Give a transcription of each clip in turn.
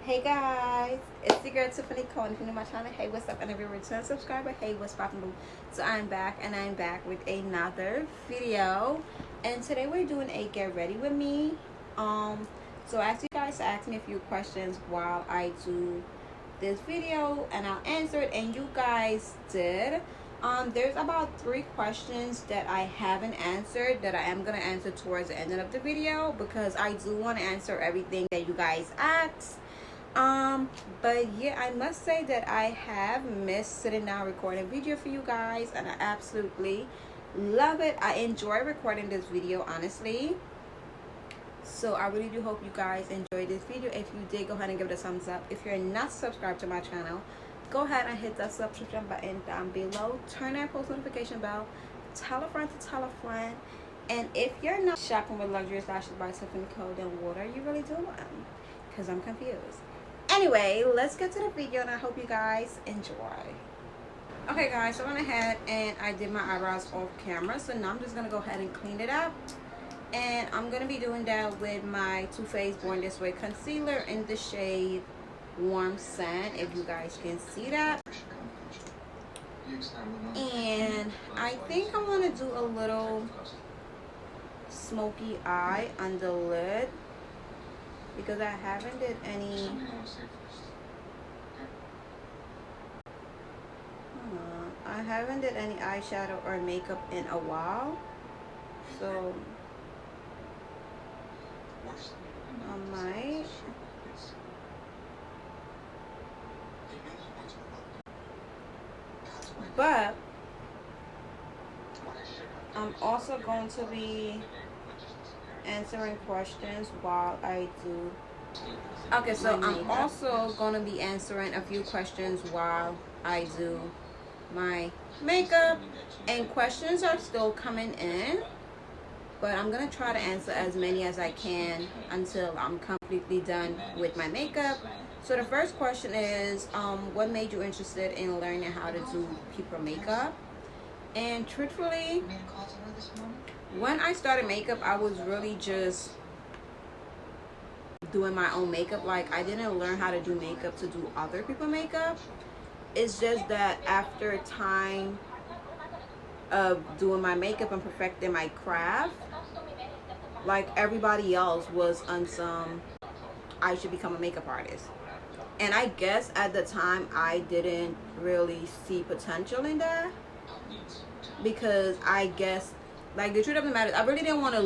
Hey guys, it's your girl Tiffany Cohen. If you're new to my channel, hey, what's up? And if you're a return subscriber, hey, what's poppin', boo? So I'm back with another video, and today we're doing a get ready with me. So I asked you guys to ask me a few questions while I do this video, and I'll answer it, and you guys did. There's about 3 questions that I haven't answered that I am gonna answer towards the end of the video because I do want to answer everything that you guys asked. But yeah, I must say that I have missed sitting down recording video for you guys, and I absolutely love it. I enjoy recording this video, honestly. So I really do hope you guys enjoyed this video. If you did, go ahead and give it a thumbs up. If you're not subscribed to my channel, go ahead and hit that subscription button down below. Turn that post notification bell. Tell a friend to tell a friend. And if you're not shopping with luxurious lashes by Tiffany Cohen, then what are you really doing? Because I'm confused. Anyway, let's get to the video, and I hope you guys enjoy. Okay guys, so I went ahead and I did my eyebrows off camera, so now I'm just gonna go ahead and clean it up, and I'm gonna be doing that with my Too Faced Born This Way concealer in the shade Warm Sand, if you guys can see that. And I think I want to do a little smoky eye on the lid, because I haven't did any eyeshadow or makeup in a while, so I might. But I'm also going to be answering questions while I do. Okay, so I'm also going to be answering a few questions while I do my makeup, and questions are still coming in, but I'm going to try to answer as many as I can until I'm completely done with my makeup. So the first question is, what made you interested in learning how to do people makeup? And truthfully, when I started makeup, I was really just doing my own makeup. Like, I didn't learn how to do makeup to do other people's makeup. It's just that after time of doing my makeup and perfecting my craft, like everybody else was on some, I should become a makeup artist. And I guess at the time I didn't really see potential in that, because I guess, like, the truth of the matter is, I really didn't want to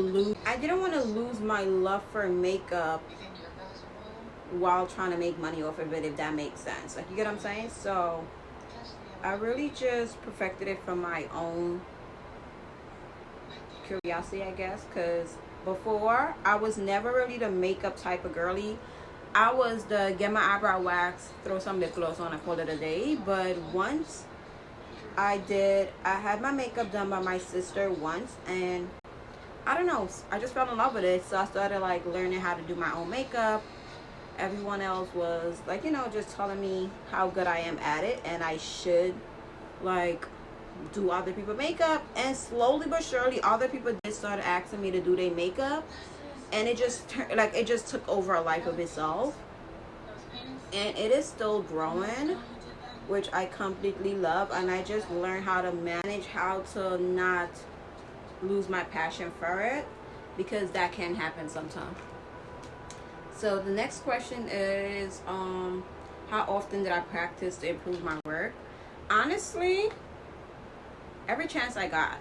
lose my love for makeup while trying to make money off of it, if that makes sense. Like, you get what I'm saying? So I really just perfected it from my own curiosity, I guess, because before I was never really the makeup type of girly. I was the get my eyebrow waxed, throw some lip gloss on, and call it a day. But once I had my makeup done by my sister once, and I don't know, I just fell in love with it. So I started like learning how to do my own makeup. Everyone else was like, you know, just telling me how good I am at it, and I should like do other people's makeup. And slowly but surely, other people did start asking me to do their makeup, and it just took over a life of itself. And it is still growing, which I completely love. And I just learned how to manage how to not lose my passion for it, because that can happen sometimes. So the next question is, how often did I practice to improve my work? Honestly, every chance I got.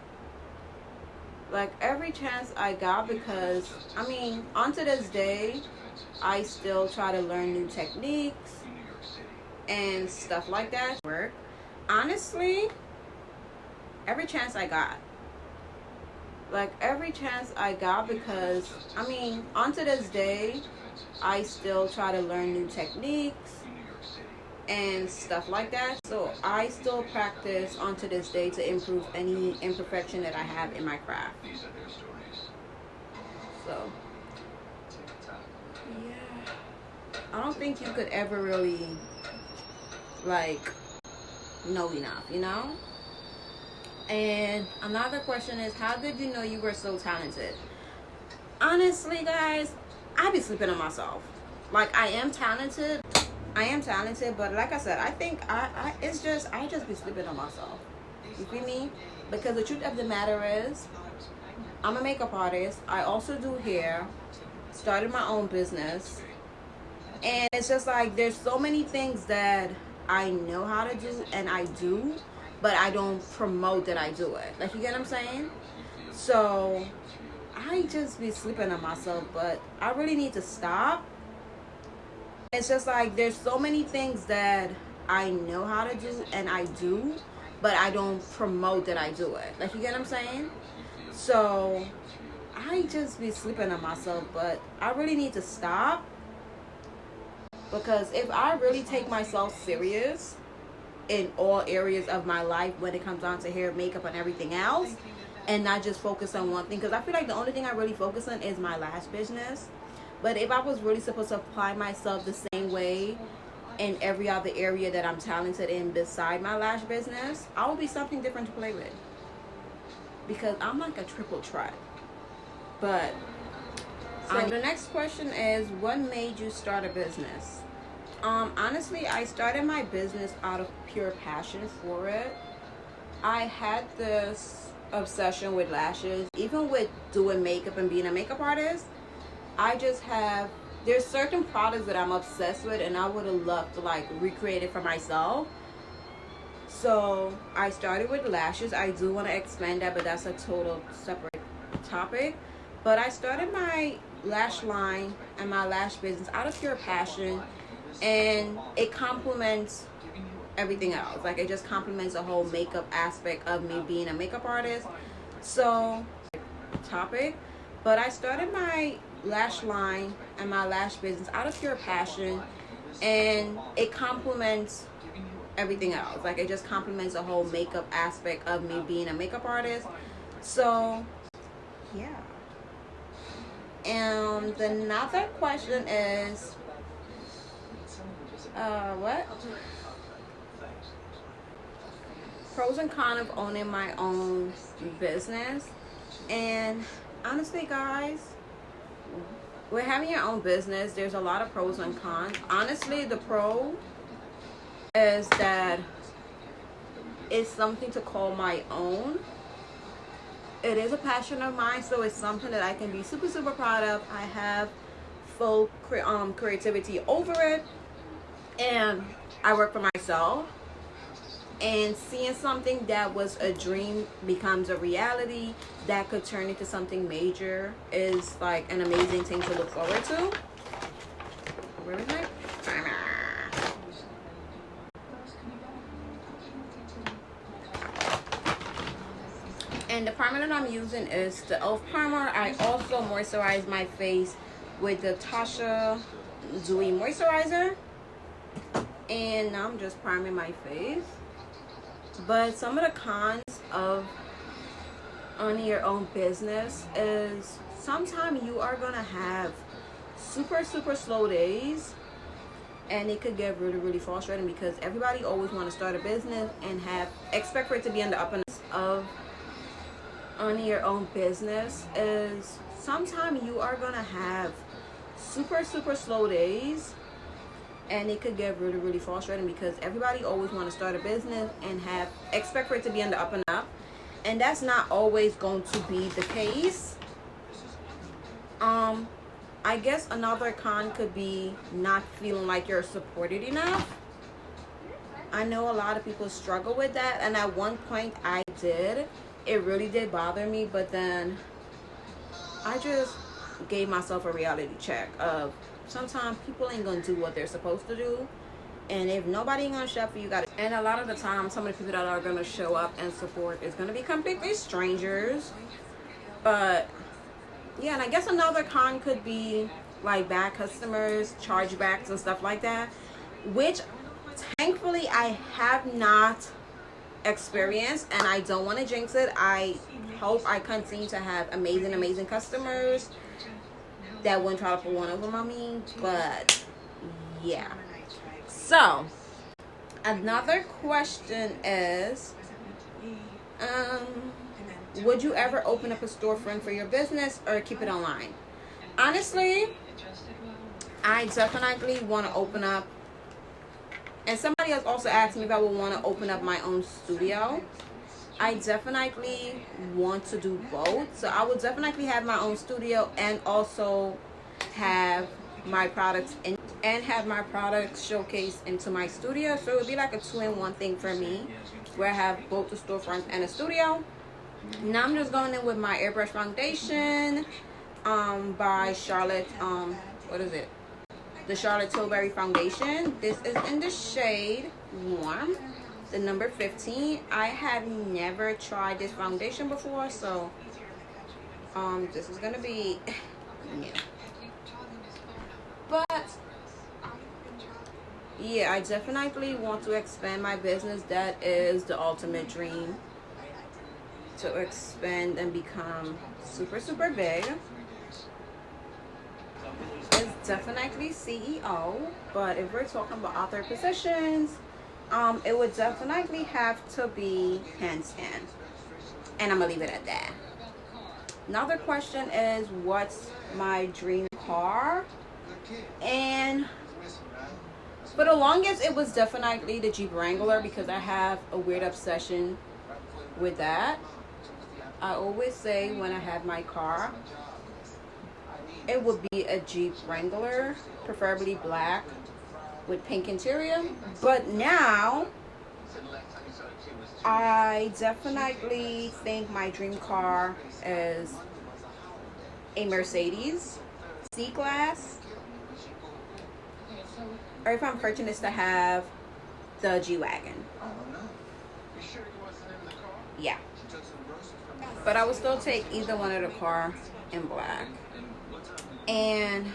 Like, every chance I got, because I mean, onto this day, I still try to learn new techniques and stuff like that. Work. Honestly, every chance I got. Like, every chance I got, because I mean, onto this day, I still try to learn new techniques and stuff like that. So I still practice onto this day to improve any imperfection that I have in my craft. So yeah, I don't think you could ever really like know enough, you know? And another question is, how did you know you were so talented? Honestly, guys, I be sleeping on myself. Like, I am talented. But like I said, I think I just be sleeping on myself. You feel me? Because the truth of the matter is, I'm a makeup artist. I also do hair. Started my own business. And it's just like there's so many things that I know how to do and I do, but I don't promote that I do it. Like, you get what I'm saying? So I just be sleeping on myself, but I really need to stop. It's just like there's so many things that I know how to do and I do, but I don't promote that I do it. Like, you get what I'm saying? So I just be sleeping on myself, but I really need to stop. Because if I really take myself serious in all areas of my life when it comes down to hair, makeup, and everything else, and not just focus on one thing, because I feel like the only thing I really focus on is my lash business. But if I was really supposed to apply myself the same way in every other area that I'm talented in beside my lash business, I would be something different to play with. Because I'm like a triple threat. But so the next question is, what made you start a business? Honestly, I started my business out of pure passion for it. I had this obsession with lashes. Even with doing makeup and being a makeup artist, there's certain products that I'm obsessed with, and I would have loved to like recreate it for myself. So I started with lashes. I do want to expand that, but that's a total separate topic. But I started my lash line and my lash business out of pure passion, and it complements everything else. Like, it just complements the whole makeup aspect of me being a makeup artist. So but I started my lash line and my lash business out of pure passion, and it complements everything else. Like, it just complements the whole makeup aspect of me being a makeup artist. So yeah. And another question is, what? Pros and cons of owning my own business. And honestly, guys, with having your own business, there's a lot of pros and cons. Honestly, the pro is that it's something to call my own. It is a passion of mine, so it's something that I can be super, super proud of. I have full creativity over it, and I work for myself. And seeing something that was a dream becomes a reality that could turn into something major is like an amazing thing to look forward to. Where is my primer? And the primer that I'm using is the e.l.f. primer. I also moisturize my face with the Tasha Dewy moisturizer. And now I'm just priming my face. But some of the cons of owning your own business is sometimes you are going to have super, super slow days. And it could get really, really frustrating because everybody always want to start a business and expect for it to be on the up and of owning your own business is sometimes you are gonna have super, super slow days, and it could get really, really frustrating because everybody always want to start a business and expect for it to be on the up and up, and that's not always going to be the case. I guess another con could be not feeling like you're supported enough. I know a lot of people struggle with that, and at one point I did. It really did bother me, but then I just gave myself a reality check of sometimes people ain't gonna do what they're supposed to do, and if nobody ain't gonna show up for you, and a lot of the time some of the people that are gonna show up and support is gonna be completely strangers. But yeah, and I guess another con could be like bad customers, chargebacks and stuff like that, which thankfully I have not experience, and I don't want to jinx it. I hope I continue to have amazing customers that wouldn't try to put one over on me. But yeah, so another question is, would you ever open up a storefront for your business or keep it online? Honestly, I definitely want to open up, and somebody else also asked me if I would want to open up my own studio. I definitely want to do both. So I would definitely have my own studio and also have my products in, and have my products showcased into my studio. So it would be like a two-in-one thing for me, where I have both the storefront and a studio. Now I'm just going in with my airbrush foundation by Charlotte, what is it? The Charlotte Tilbury foundation. This is in the shade Warm, the number 15. I have never tried this foundation before, so this is gonna be new. But yeah, I definitely want to expand my business. That is the ultimate dream, to expand and become super, super big. It's definitely CEO, but if we're talking about author positions, it would definitely have to be handstand, and I'm gonna leave it at that. Another question is, what's my dream car? And for the longest, it was definitely the Jeep Wrangler, because I have a weird obsession with that. I always say when I have my car, it would be a Jeep Wrangler, preferably black with pink interior. But now, I definitely think my dream car is a Mercedes C-Class, or if I'm fortunate to have the G-Wagon. Yeah. But I would still take either one of the car in black. And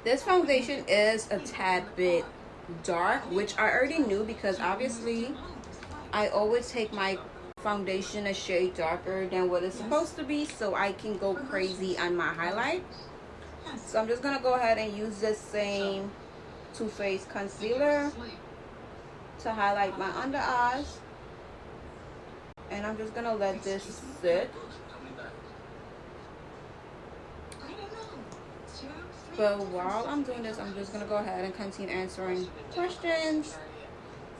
this foundation is a tad bit dark, which I already knew, because obviously I always take my foundation a shade darker than what it's supposed to be, so I can go crazy on my highlight. So I'm just gonna go ahead and use this same Too Faced concealer to highlight my under eyes, and I'm just gonna let this sit. But while I'm doing this, I'm just gonna go ahead and continue answering questions.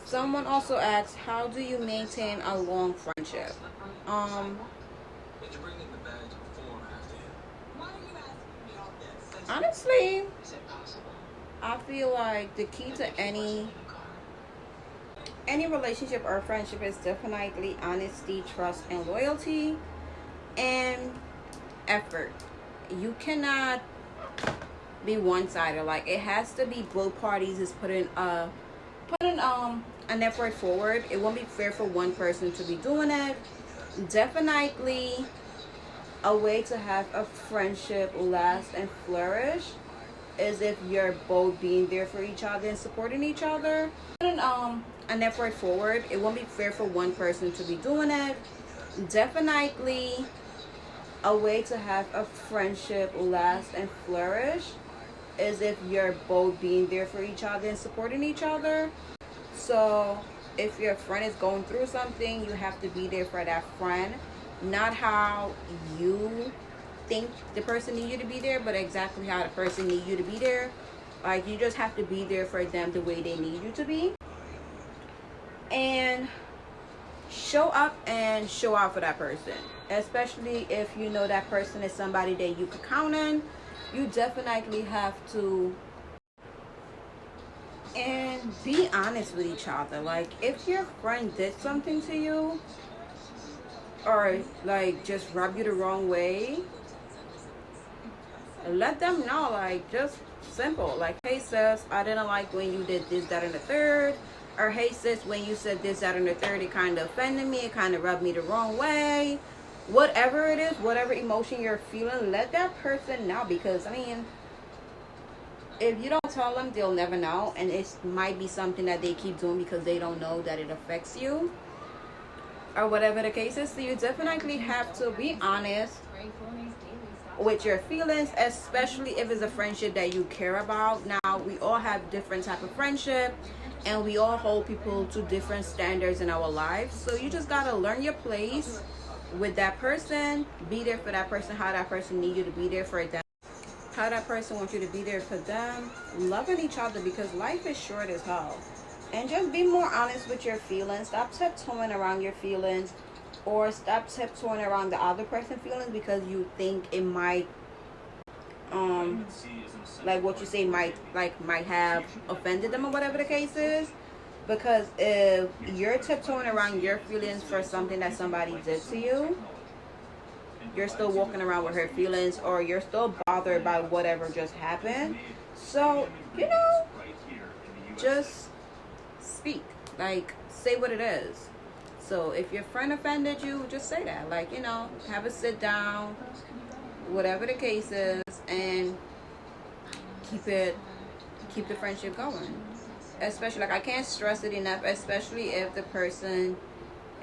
Someone also asked, how do you maintain a long friendship? Honestly, I feel like the key to any relationship or friendship is definitely honesty, trust, and loyalty, and effort. You cannot be one-sided. Like, it has to be both parties is putting an effort forward. It won't be fair for one person to be doing it. Definitely a way to have a friendship last and flourish is if you're both being there for each other and supporting each other. Putting an effort forward. It won't be fair for one person to be doing it. Definitely a way to have a friendship last and flourish is if you're both being there for each other and supporting each other. So if your friend is going through something, you have to be there for that friend. Not how you think the person needs you to be there, but exactly how the person needs you to be there. Like, you just have to be there for them the way they need you to be. And show up and show out for that person. Especially if you know that person is somebody that you can count on. You definitely have to, and be honest with each other. Like, if your friend did something to you, or like just rub you the wrong way, let them know. Like, just simple, like, hey sis, I didn't like when you did this, that, and the third. Or hey sis, when you said this, that, and the third, it kind of offended me, it kind of rubbed me the wrong way. Whatever it is, whatever emotion you're feeling, let that person know. Because I mean, if you don't tell them, they'll never know. And it might be something that they keep doing because they don't know that it affects you, or whatever the case is. So you definitely have to be honest with your feelings, especially if it's a friendship that you care about. Now, we all have different type of friendship, and we all hold people to different standards in our lives. So you just gotta learn your place with that person, be there for that person, how that person needs you to be there for them. how that person wants you to be there for them, loving each other, because life is short as hell. And just be more honest with your feelings. Stop tiptoeing around your feelings, or stop tiptoeing around the other person's feelings because you think it might like what you say might have offended them or whatever the case is. Because if you're tiptoeing around your feelings for something that somebody did to you, you're still walking around with her feelings, or you're still bothered by whatever just happened. So, just speak. Like, say what it is. So if your friend offended you, just say that. Like, have a sit down, whatever the case is, and keep the friendship going. Especially, like, I can't stress it enough, especially if the person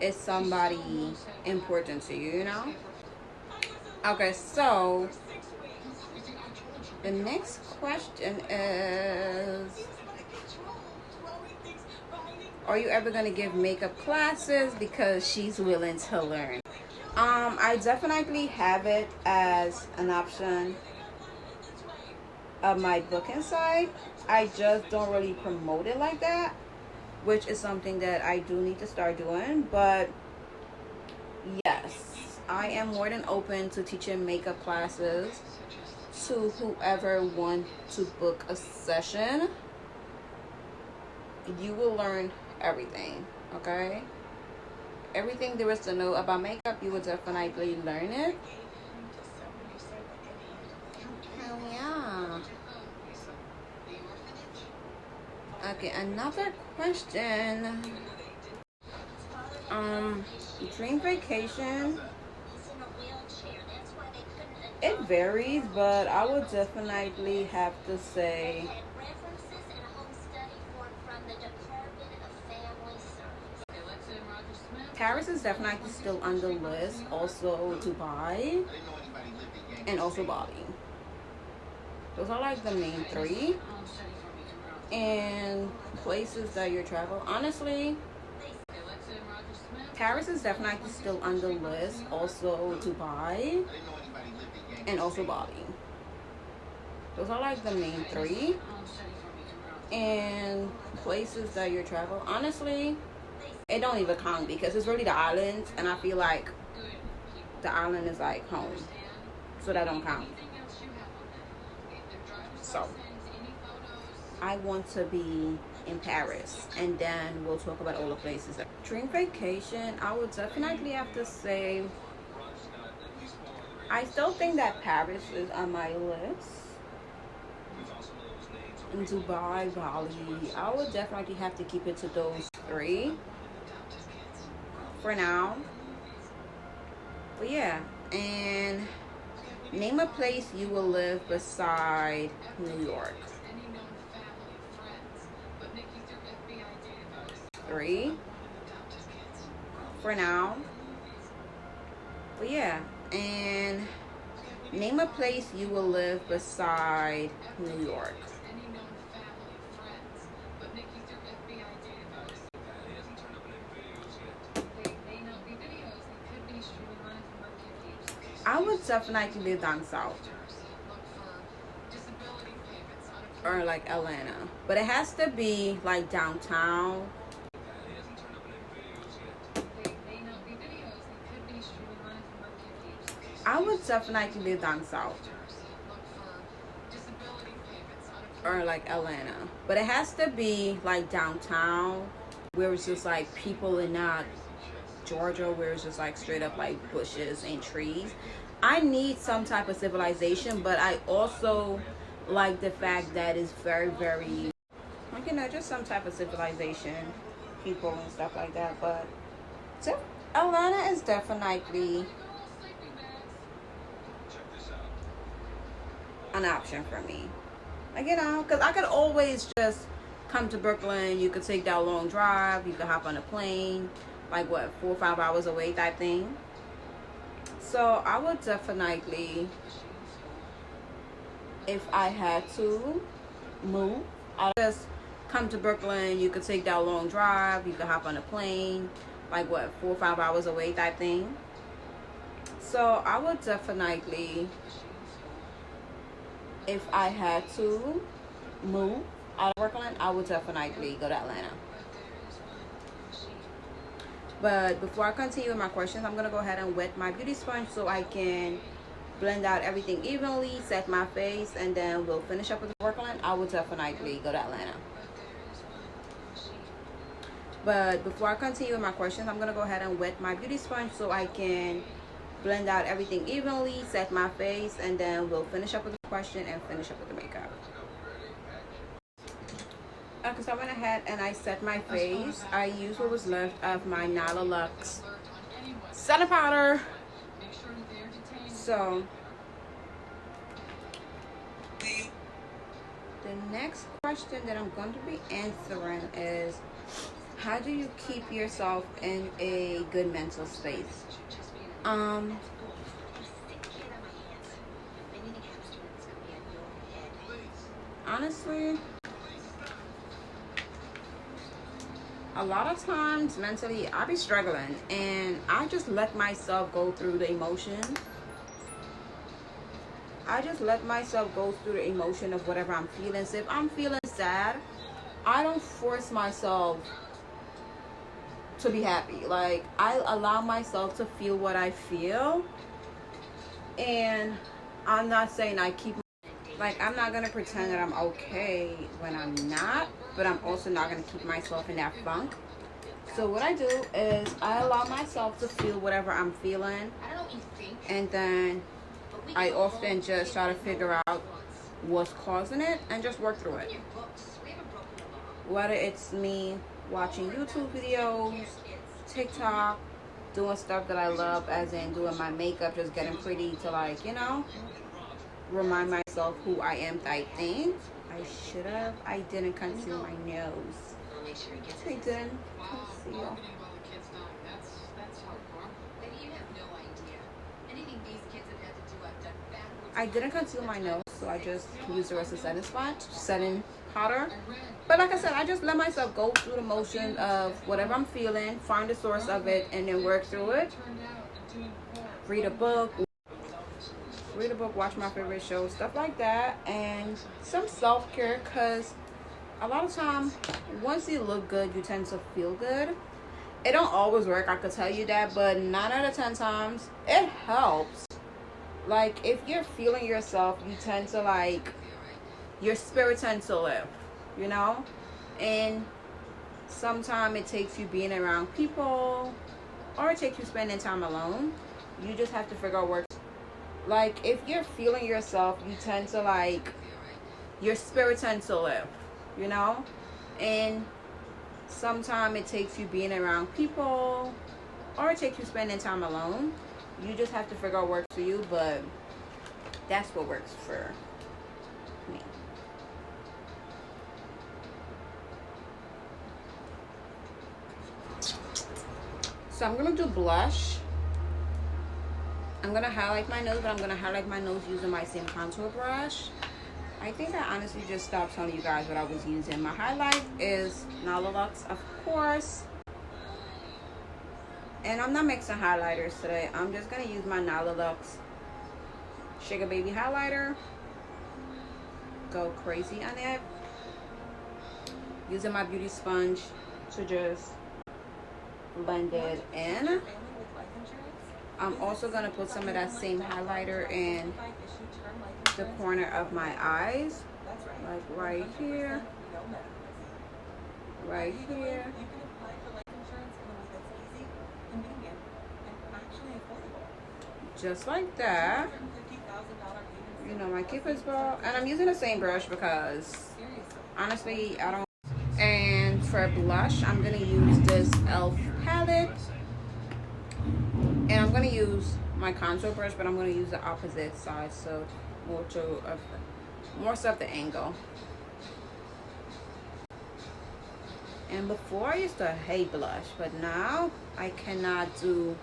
is somebody important to you, Okay, so the next question is, are you ever going to give makeup classes because she's willing to learn? I definitely have it as an option of my booking site. I just don't really promote it like that, which is something that I do need to start doing. But yes, I am more than open to teaching makeup classes to whoever wants to book a session. You will learn everything, okay? Everything there is to know about makeup, you will definitely learn it. Hell yeah. Okay, another question. Dream vacation. It varies, but I would definitely have to say Paris is definitely still on the list. Also Dubai and also Bali. Those are like the main three. And places that you travel. Honestly, Paris is definitely still on the list. Also Dubai and also Bali. Those are like the main three. And places that you travel. Honestly, it don't even count because it's really the islands, and I feel like the island is like home, so that don't count. So I want to be in Paris, and then we'll talk about all the places. Dream vacation, I would definitely have to say, I still think that Paris is on my list. In Dubai, Bali, I would definitely have to keep it to those three for now. But yeah, and name a place you will live beside New York. 3 for now. But yeah, and name a place you will live beside New York. I would definitely live down south, or like Atlanta, but it has to be like downtown. I would definitely live down south, or like Atlanta, but it has to be like downtown, where it's just like people and not Georgia, where it's just like straight up like bushes and trees. I need some type of civilization, but I also like the fact that it's very, very, like, just some type of civilization, people and stuff like that. But so Atlanta is definitely an option for me. Like, because I could always just come to Brooklyn. You could take that long drive. You could hop on a plane, like 4 or 5 hours away type thing. So I would definitely, if I had to move, I'll just come to Brooklyn. You could take that long drive. You could hop on a plane, like 4 or 5 hours away type thing. So I would definitely, if I had to move out of Brooklyn, I would definitely go to Atlanta. But before I continue with my questions, I'm going to go ahead and wet my beauty sponge so I can blend out everything evenly, set my face, and then we'll finish up with Brooklyn. I would definitely go to Atlanta. But before I continue with my questions, I'm going to go ahead and wet my beauty sponge so I can blend out everything evenly, set my face, and then we'll finish up with the question and finish up with the makeup. Okay, so I went ahead and I set my face. I used what was left of my Nala Luxe setting powder. So the next question that I'm going to be answering is, how do you keep yourself in a good mental space? Honestly, a lot of times mentally I be struggling and I just let myself go through the emotion. I just let myself go through the emotion of whatever I'm feeling. So if I'm feeling sad, I don't force myself to be happy. Like, I allow myself to feel what I feel. And I'm not saying I keep, like, I'm not going to pretend that I'm okay when I'm not, but I'm also not going to keep myself in that funk. So what I do is I allow myself to feel whatever I'm feeling, and then I often just try to figure out what's causing it and just work through it. Whether it's me watching YouTube videos, TikTok, doing stuff that I love, as in doing my makeup, just getting pretty to, like, you know, remind myself who I am type thing. I didn't conceal my nose. I didn't conceal. I didn't conceal my nose, so I just used the rest of the setting powder. But like I said, I just let myself go through the motion of whatever I'm feeling, find the source of it, and then work through it. Read a book, watch my favorite show, stuff like that, and some self-care, because a lot of time, once you look good, you tend to feel good. It don't always work, I could tell you that, but 9 out of 10 times, it helps. Like, if you're feeling yourself, you tend to, like, your spirit tends to lift, you know? And sometimes it takes you being around people, or it takes you spending time alone. You just have to figure out where. Like, if you're feeling yourself, you tend to, like, your spirit tends to lift, you know? And sometimes it takes you being around people, or it takes you spending time alone. You just have to figure out what works for you, but that's what works for me. So I'm going to do blush. I'm going to highlight my nose, but I'm going to highlight my nose using my same contour brush. I think I honestly just stopped telling you guys what I was using. My highlight is Nala Luxe, of course. And I'm not mixing highlighters today. I'm just going to use my Nala Luxe Sugar Baby highlighter. Go crazy on it. Using my beauty sponge to just blend it in. I'm also going to put some of that same highlighter in the corner of my eyes. Like right here. Right here. Just like that. You know, my Cupid's bow. And I'm using the same brush because honestly, I don't. And for blush, I'm going to use this e.l.f. palette. And I'm going to use my contour brush, but I'm going to use the opposite side. So more so at the angle. And before I used to hate blush, but now I cannot do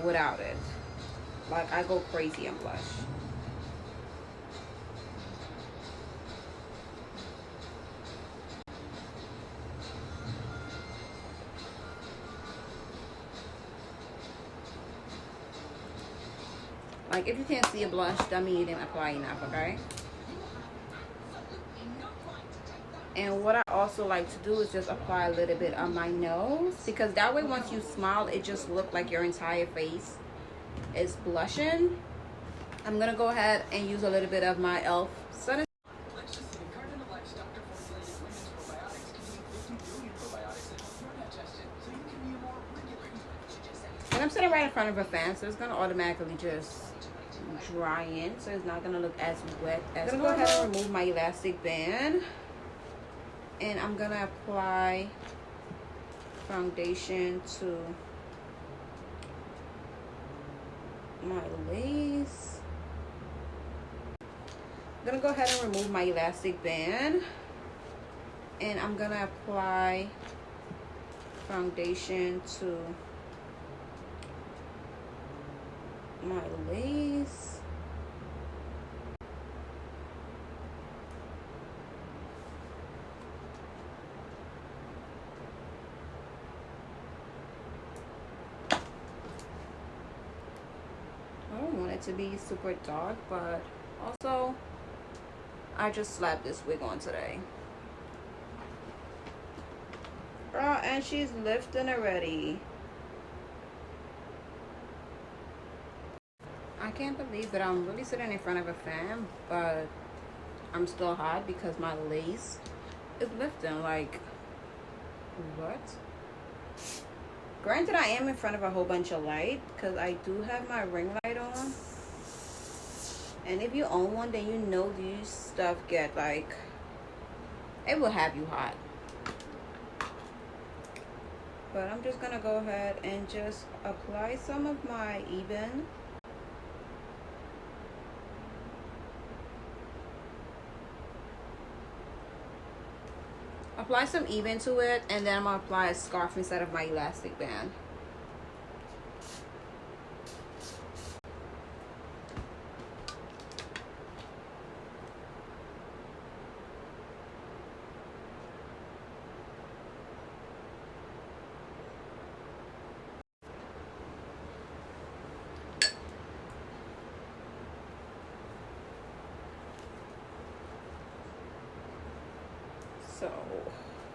without it. Like, I go crazy on blush. Like, if you can't see a blush, that means you didn't apply enough, okay? And what I also like to do is just apply a little bit on my nose, because that way once you smile, it just looks like your entire face is blushing. I'm gonna go ahead and use a little bit of my e.l.f. sun. And I'm sitting right in front of a fan, so it's gonna automatically just dry in, so it's not gonna look as wet as. I'm gonna go ahead and remove my elastic band, and I'm gonna apply foundation to my lace. I'm gonna go ahead and remove my elastic band, and I'm gonna apply foundation to my lace. I don't want it to be super dark, but also I just slapped this wig on today. Girl, and she's lifting already. I can't believe that I'm really sitting in front of a fan, but I'm still hot because my lace is lifting. Like, what? Granted, I am in front of a whole bunch of light because I do have my ring light on. And if you own one, then you know these stuff get like, it will have you hot. But I'm just gonna go ahead and just apply some of my Eben. Apply some Eben to it, and then I'm gonna apply a scarf instead of my elastic band. So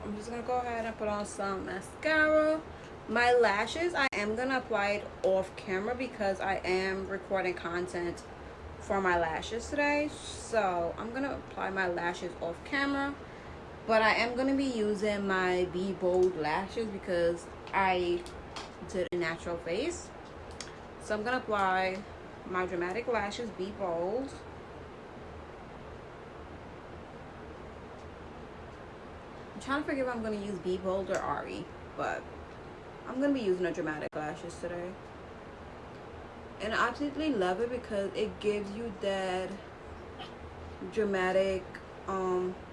I'm just gonna go ahead and put on some mascara. My lashes, I am gonna apply it off camera because I am recording content for my lashes today. So I'm gonna apply my lashes off camera, but I am gonna be using my Be Bold lashes because I did a natural face. So I'm gonna apply my dramatic lashes, Be Bold. I'm trying to figure if I'm going to use Be Bold or Ari, but I'm going to be using the dramatic lashes today. And I absolutely love it because it gives you that dramatic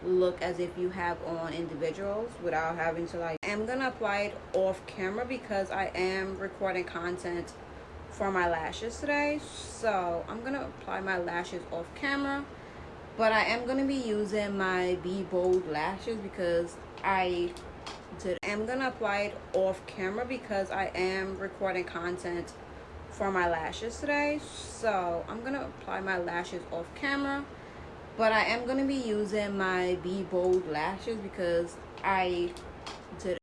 look as if you have on individuals without having to like. I'm going to apply it off camera because I am recording content for my lashes today. So I'm going to apply my lashes off camera. But I am going to be using my Be Bold lashes because I'm going to apply it off camera because I am recording content for my lashes today. So I'm going to apply my lashes off camera. But I am going to be using my Be Bold lashes because I did.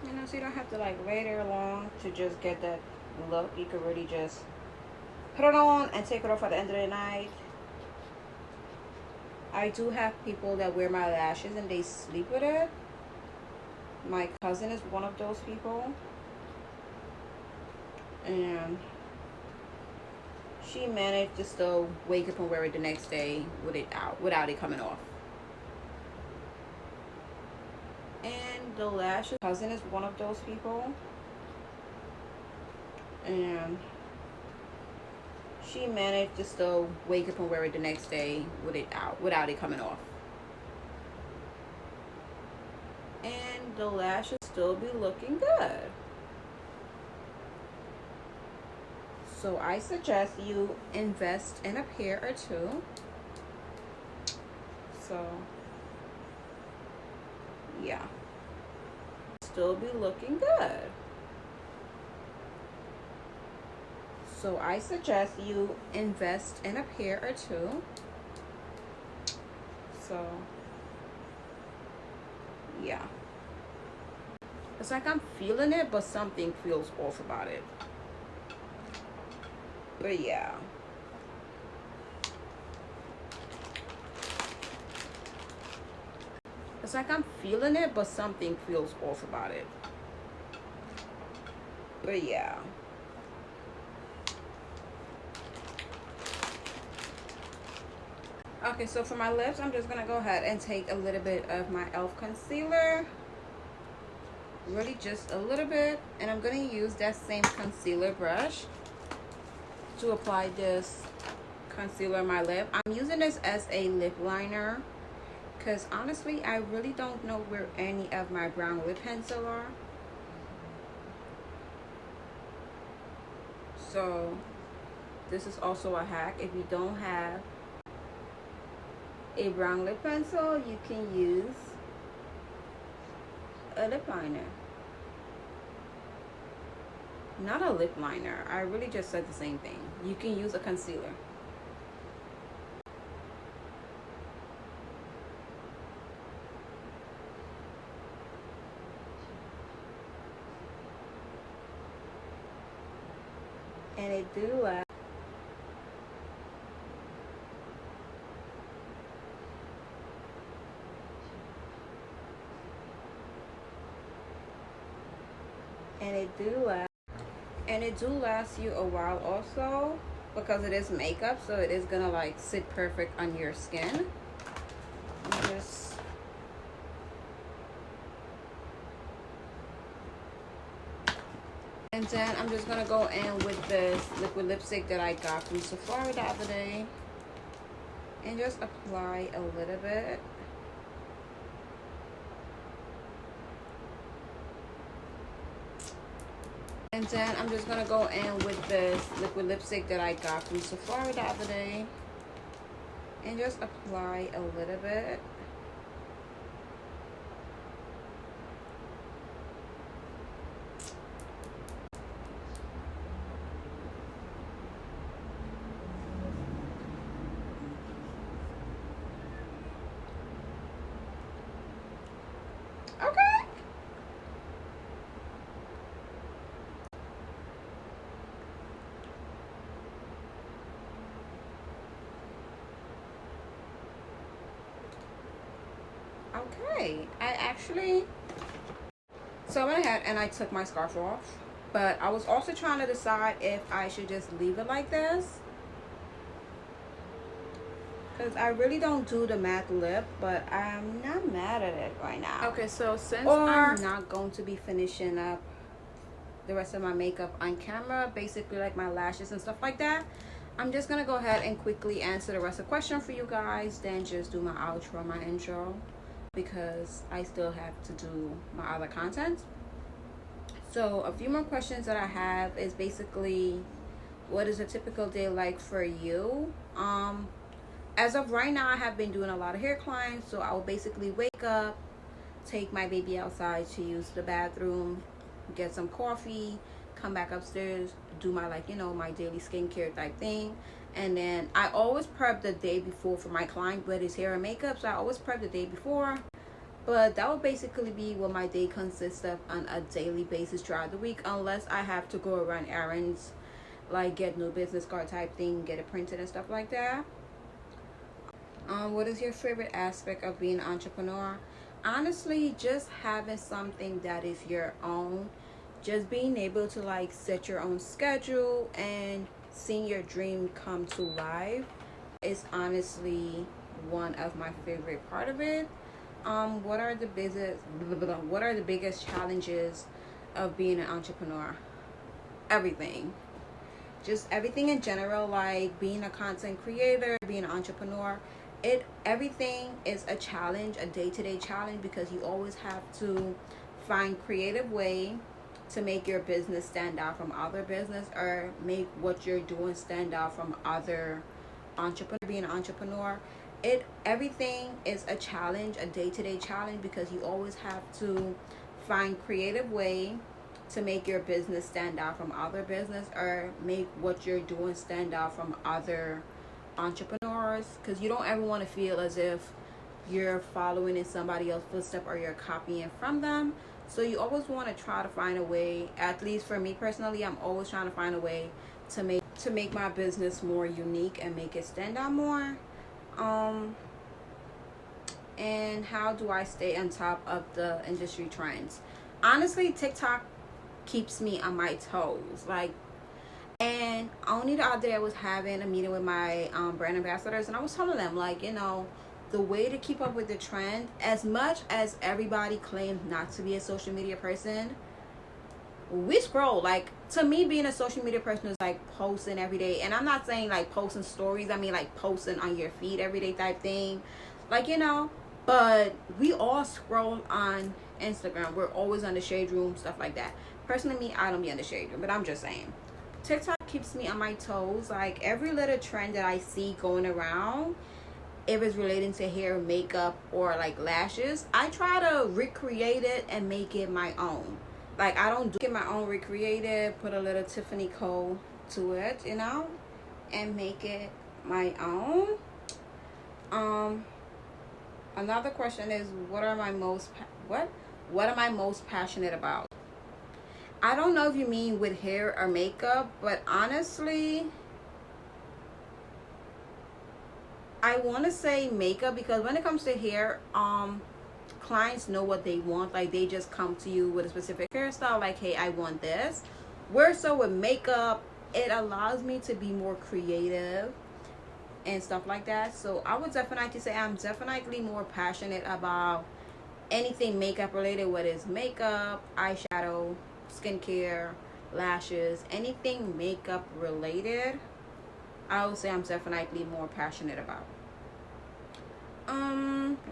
You know, so you don't have to like wait there long to just get that look. You could really just put it on and take it off at the end of the night. I do have people that wear my lashes and they sleep with it. My cousin is one of those people. And she managed to still wake up and wear it the next day with it out, without it coming off. And the lashes, cousin is one of those people. And she managed to still wake up and wear it the next day with it out, without it coming off. And the lashes still be looking good. So I suggest you invest in a pair or two. So yeah, still be looking good. So I suggest you invest in a pair or two. So yeah, it's like I'm feeling it, but something feels off about it. But yeah. It's like I'm feeling it, but something feels off about it. But yeah. Okay, so for my lips, I'm just going to go ahead and take a little bit of my e.l.f. concealer. Really just a little bit. And I'm going to use that same concealer brush to apply this concealer on my lip. I'm using this as a lip liner because honestly, I really don't know where any of my brown lip pencil are. So this is also a hack. If you don't have a brown lip pencil, you can use a lip liner. Not a lip liner. I really just said the same thing. You can use a concealer. And it do last. And it do last you a while also, because it is makeup, so it is gonna like sit perfect on your skin. And then I'm just gonna go in with this liquid lipstick that I got from Sephora the other day and just apply a little bit. And then I'm just gonna go in with this liquid lipstick that I got from Sephora the other day and just apply a little bit. Okay, so I went ahead and I took my scarf off, but I was also trying to decide if I should just leave it like this, because I really don't do the matte lip, but I'm not mad at it right now. Okay, so since I'm not going to be finishing up the rest of my makeup on camera, basically like my lashes and stuff like that, I'm just gonna go ahead and quickly answer the rest of the question for you guys, then just do my outro, my intro, because I still have to do my other content. So a few more questions that I have is basically, what is a typical day like for you? As of right now, I have been doing a lot of hair clients, so I will basically wake up, take my baby outside to use the bathroom, get some coffee, come back upstairs, do my my daily skincare type thing. And then I always prep the day before for my client, but it's hair and makeup, so I always prep the day before. But that would basically be what my day consists of on a daily basis throughout the week, unless I have to go run errands, like get new business card type thing, get it printed and stuff like that. What is your favorite aspect of being an entrepreneur? Honestly, just having something that is your own, just being able to like set your own schedule and seeing your dream come to life is honestly one of my favorite part of it. What are the biggest challenges of being an entrepreneur? Everything. Just everything in general, like being a content creator, being an entrepreneur, everything is a challenge, a day-to-day challenge, because you always have to find creative way to make your business stand out from other business, or make what you're doing stand out from other entrepreneurs. Being an entrepreneur, everything is a challenge, a day-to-day challenge, because you always have to find creative way to make your business stand out from other business, or make what you're doing stand out from other entrepreneurs, because you don't ever want to feel as if you're following in somebody else's footstep or you're copying from them. So you always want to try to find a way, at least for me personally, I'm always trying to find a way to make my business more unique and make it stand out more. And how do I stay on top of the industry trends? Honestly, TikTok keeps me on my toes. Like, and only the other day I was having a meeting with my brand ambassadors, and I was telling them, like, the way to keep up with the trend, as much as everybody claims not to be a social media person, we scroll. Like, to me, being a social media person is like posting every day. And I'm not saying like posting stories, I mean like posting on your feed every day type thing. Like, but we all scroll on Instagram. We're always on the shade room, stuff like that. Personally, me, I don't be on the shade room, but I'm just saying. TikTok keeps me on my toes. Like, every little trend that I see going around, if it's relating to hair, makeup, or like lashes, I try to recreate it and make it my own. Like, I don't do it my own, recreate it, put a little Tiffany Co to it, and make it my own. Another question is, what am I most passionate about? I don't know if you mean with hair or makeup, but honestly, I want to say makeup, because when it comes to hair, clients know what they want. Like, they just come to you with a specific hairstyle, like, hey, I want this. Where so with makeup, it allows me to be more creative and stuff like that. So I would definitely say I'm definitely more passionate about anything makeup related, whether it's makeup, eyeshadow, skincare, lashes, anything makeup related, I would say I'm definitely more passionate about.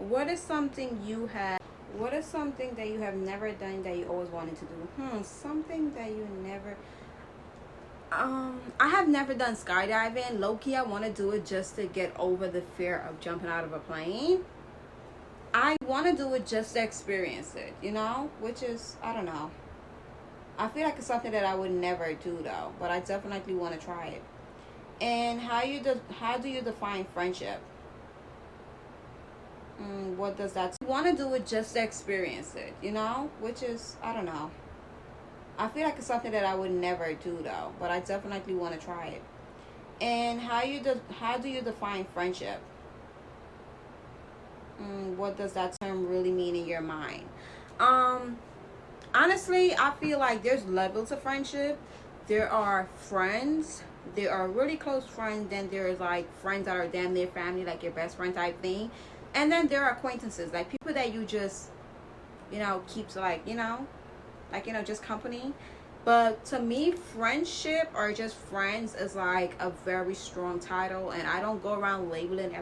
What is something that you have never done that you always wanted to do? Something that you never I have never done skydiving. Low-key, I want to do it just to get over the fear of jumping out of a plane. I want to do it just to experience it, which is, I don't know. I feel like it's something that I would never do though, but I definitely want to try it. And how do you define friendship? What does that? I want to do it just to experience it, which is, I don't know. I feel like it's something that I would never do though, but I definitely want to try it. And how do you define friendship? What does that term really mean in your mind? Honestly, I feel like there's levels of friendship. There are friends. There are really close friends. Then there's like friends that are damn near family, like your best friend type thing. And then there are acquaintances, like people that you just, keeps like, just company. But to me, friendship or just friends is like a very strong title, and I don't go around labeling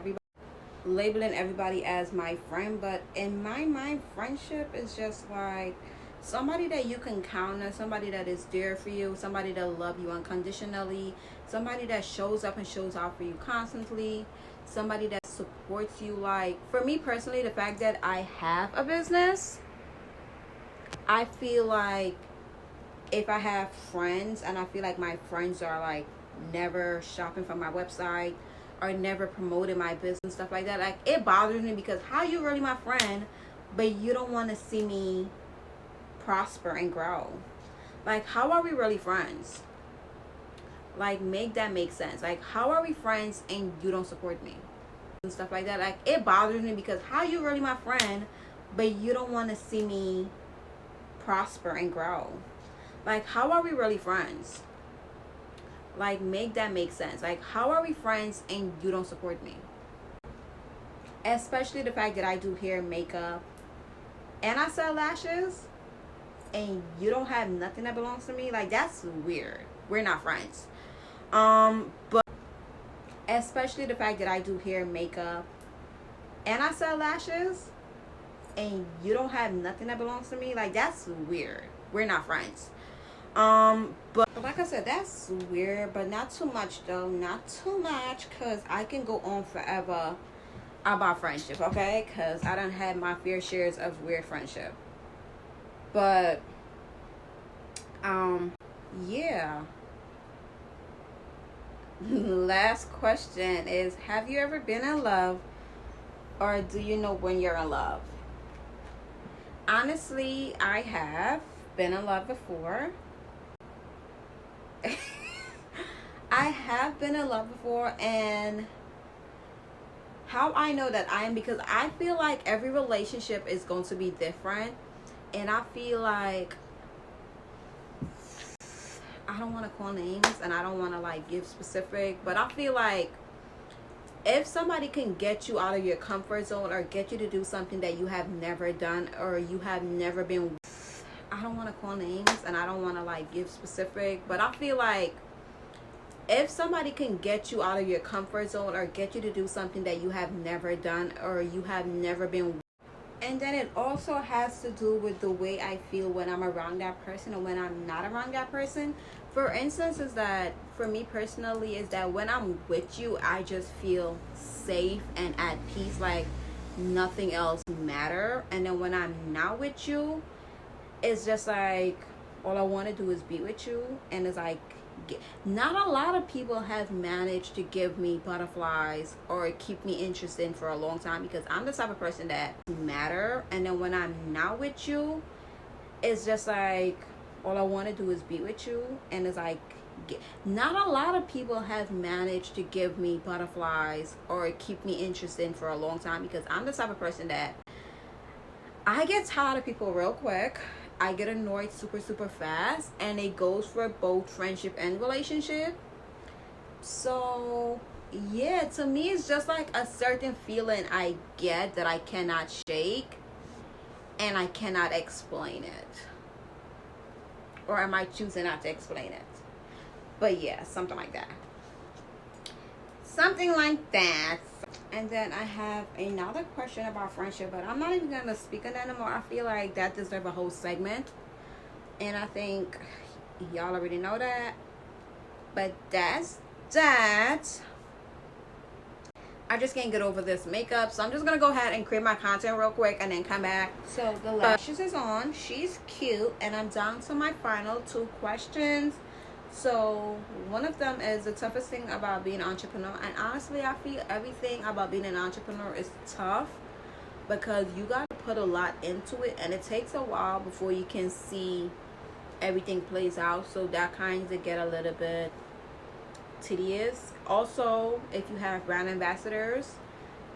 everybody as my friend. But in my mind, friendship is just like somebody that you can count on, somebody that is there for you, somebody that love you unconditionally, somebody that shows up and shows out for you constantly, somebody that supports you. Like, for me personally, the fact that I have a business, I feel like if I have friends and I feel like my friends are like never shopping from my website or never promoting my business, stuff like that, like, it bothers me, because how you really my friend but you don't want to see me prosper and grow? Like, how are we really friends? Like, make that make sense. Like, how are we friends and you don't support me and stuff like that? Like, it bothers me, because how you really my friend but you don't want to see me prosper and grow? Like, how are we really friends? Like, make that make sense. Like, how are we friends and you don't support me? Especially the fact that I do hair, makeup, and I sell lashes, and you don't have nothing that belongs to me. Like, that's weird. We're not friends. But especially the fact that I do hair, makeup, and I sell lashes, and you don't have nothing that belongs to me. Like, that's weird. We're not friends. But like I said, that's weird, but not too much though. Not too much, because I can go on forever about friendship, okay? Because I done had my fair shares of weird friendship. But yeah. Last question is, have you ever been in love Or do you know when you're in love? Honestly, I have been in love before. I have been in love before, and how I know that I am, because I feel like every relationship is going to be different, and I feel like I don't want to call names and I don't want to like give specific, but I feel like if somebody can get you out of your comfort zone or get you to do something that you have never done or you have never been, I don't want to call names and I don't want to like give specific, but I feel like if somebody can get you out of your comfort zone or get you to do something that you have never done or you have never been, and then it also has to do with the way I feel when I'm around that person or when I'm not around that person. For instance, is that for me personally, is that when I'm with you, I just feel safe and at peace, like nothing else matter. And then when I'm not with you, it's just like all I want to do is be with you. And it's like not a lot of people have managed to give me butterflies or keep me interested for a long time, because I'm the type of person that matter. And then when I'm not with you, it's just like all I want to do is be with you. And it's like not a lot of people have managed to give me butterflies or keep me interested for a long time, because I'm the type of person that I get tired of people real quick. I get annoyed super fast, and it goes for both friendship and relationship. So yeah, to me it's just like a certain feeling I get that I cannot shake and I cannot explain it, or am I choosing not to explain it? But yeah, something like that. Something like that. And then I have another question about friendship, but I'm not even going to speak on that anymore. I feel like that deserves a whole segment. And I think y'all already know that. But that's that. I just can't get over this makeup. So I'm just going to go ahead and create my content real quick and then come back. So the lashes is on. She's cute. And I'm down to my final 2 questions. So one of them is the toughest thing about being an entrepreneur. And honestly, I feel everything about being an entrepreneur is tough, because you got to put a lot into it, and it takes a while before you can see everything plays out. So that kind of get a little bit tedious. Also, if you have brand ambassadors,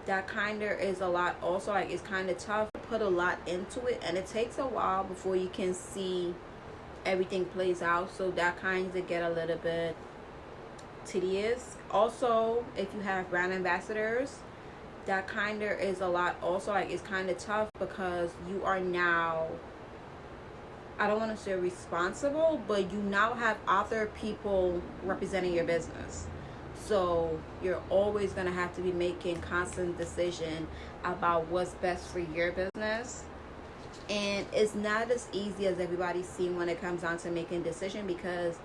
that kind of is a lot also, like it's kind of tough to put a lot into it, and it takes a while before you can see everything plays out. So that kind of get a little bit tedious. Also, if you have brand ambassadors, that kind of is a lot also, like it's kind of tough, because you are now, I don't want to say responsible, but you now have other people representing your business. So you're always going to have to be making constant decision about what's best for your business. And it's not as easy as everybody's seen when it comes down to making a decision, because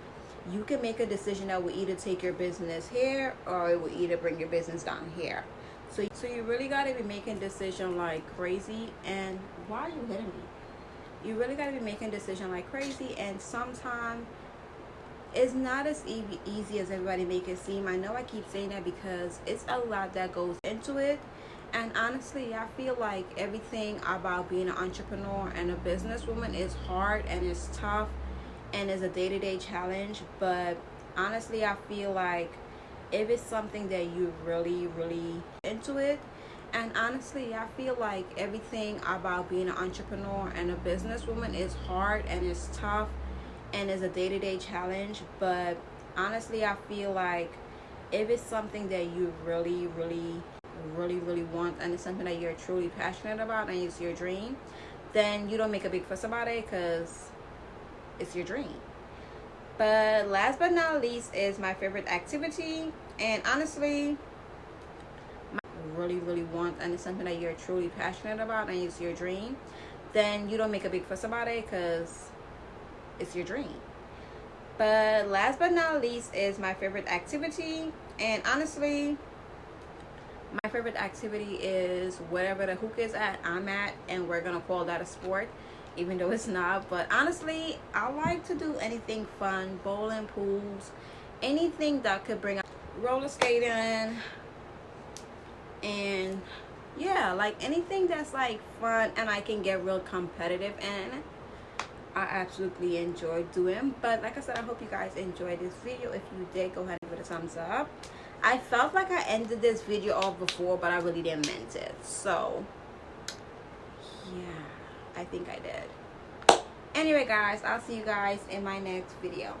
you can make a decision that will either take your business here or it will either bring your business down here. So you really got to be making a decision like crazy. And why are you hitting me? You really got to be making a decision like crazy. And sometimes it's not as easy as everybody make it seem. I know I keep saying that because it's a lot that goes into it. And honestly, I feel like everything about being an entrepreneur and a businesswoman is hard and it's tough and is a day-to-day challenge. But honestly, I feel like if it's something that you really into it, and honestly, I feel like everything about being an entrepreneur and a businesswoman is hard and it's tough and is a day-to-day challenge. But honestly, I feel like if it's something that you really want, and it's something that you're truly passionate about and it's your dream, then you don't make a big fuss about it, because it's your dream. But last but not least is my favorite activity. And honestly, really want, and it's something that you're truly passionate about and it's your dream, then you don't make a big fuss about it, because it's your dream. But last but not least is my favorite activity. And honestly, my favorite activity is whatever the hook is at, I'm at, and we're gonna call that a sport, even though it's not. But honestly, I like to do anything fun, bowling, pools, anything that could bring up roller skating, and yeah, like anything that's like fun and I can get real competitive in, I absolutely enjoy doing. But like I said, I hope you guys enjoyed this video. If you did, go ahead and give it a thumbs up. I felt like I ended this video off before, but I really didn't meant it. So yeah, I think I did. Anyway guys, I'll see you guys in my next video.